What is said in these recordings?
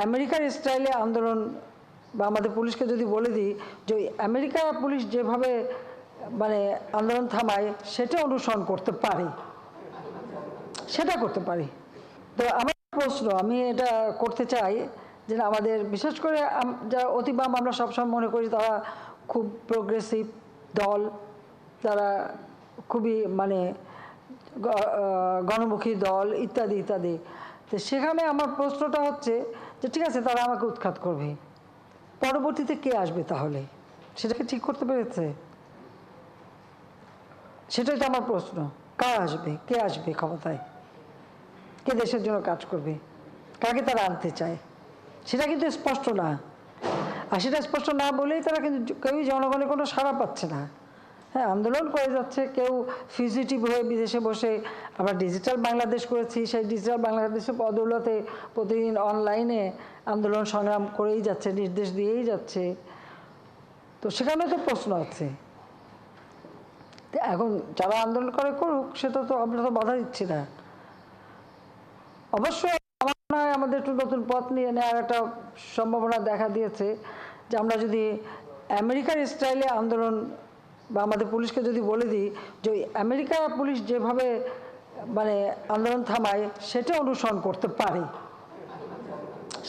আমেরিকার স্টাইলে আন্দোলন বা আমাদের পুলিশকে যদি বলে দিই যে আমেরিকা পুলিশ যেভাবে মানে আন্দোলন থামায় সেটা অনুসরণ করতে পারে, সেটা করতে পারি। তো আমার প্রশ্ন, আমি এটা করতে চাই যে আমাদের বিশেষ করে যারা অতিবাম আমরা সবসময় মনে করি তারা খুব প্রোগ্রেসিভ দল, তারা খুবই মানে গণমুখী দল ইত্যাদি ইত্যাদি। তো সেখানে আমার প্রশ্নটা হচ্ছে যে ঠিক আছে তারা আমাকে উৎখাত করবে, পরবর্তীতে কে আসবে তাহলে? সেটাকে ঠিক করতে পেরেছে? সেটাই তো আমার প্রশ্ন। কারা আসবে, কে আসবে ক্ষমতায়, কে দেশের জন্য কাজ করবে, কাকে তারা আনতে চায়? সেটা কিন্তু স্পষ্ট না। আর সেটা স্পষ্ট না বলেই তারা কিন্তু কেউই জনগণের কোনো সাড়া পাচ্ছে না। হ্যাঁ, আন্দোলন করে যাচ্ছে, কেউ ফিজিটিভ হয়ে বিদেশে বসে। আমরা ডিজিটাল বাংলাদেশ করেছি, সেই ডিজিটাল বাংলাদেশের বদৌলতে প্রতিদিন অনলাইনে আন্দোলন সংগ্রাম করেই যাচ্ছে, নির্দেশ দিয়েই যাচ্ছে। তো সেখানে তো প্রশ্ন আছে। এখন যারা আন্দোলন করে করুক, সেটা তো আমরা তো বাধা দিচ্ছি না। অবশ্যই আমার মনে হয় আমাদের একটু নতুন পথ নিয়ে নেওয়ার একটা সম্ভাবনা দেখা দিয়েছে যে আমরা যদি আমেরিকার স্টাইলে আন্দোলন বা আমাদের পুলিশকে যদি বলে দিই যে আমেরিকা পুলিশ যেভাবে মানে আন্দোলন থামায় সেটা অনুসরণ করতে পারে,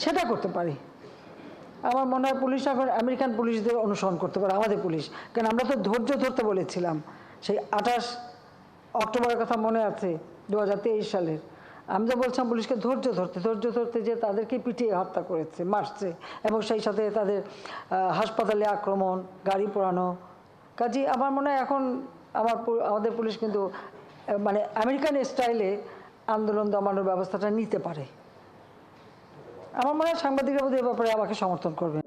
সেটা করতে পারি। আমার মনে হয় পুলিশ এখন আমেরিকান পুলিশদের অনুসরণ করতে পারে, আমাদের পুলিশ। কারণ আমরা তো ধৈর্য ধরতে বলেছিলাম সেই 28 অক্টোবরের কথা মনে আছে 2023 সালের। আমি তো বলছিলাম পুলিশকে ধৈর্য ধরতে যে তাদেরকে পিটিয়ে হত্যা করেছে, মারছে, এবং সেই সাথে তাদের হাসপাতালে আক্রমণ, গাড়ি পোড়ানো। কাজে আমার মনে হয় এখন আমাদের পুলিশ কিন্তু মানে আমেরিকান স্টাইলে আন্দোলন দমানোর ব্যবস্থাটা নিতে পারে। আমার মনে হয় সাংবাদিকরা বোধহয় এ ব্যাপারে আমাকে সমর্থন করবেন।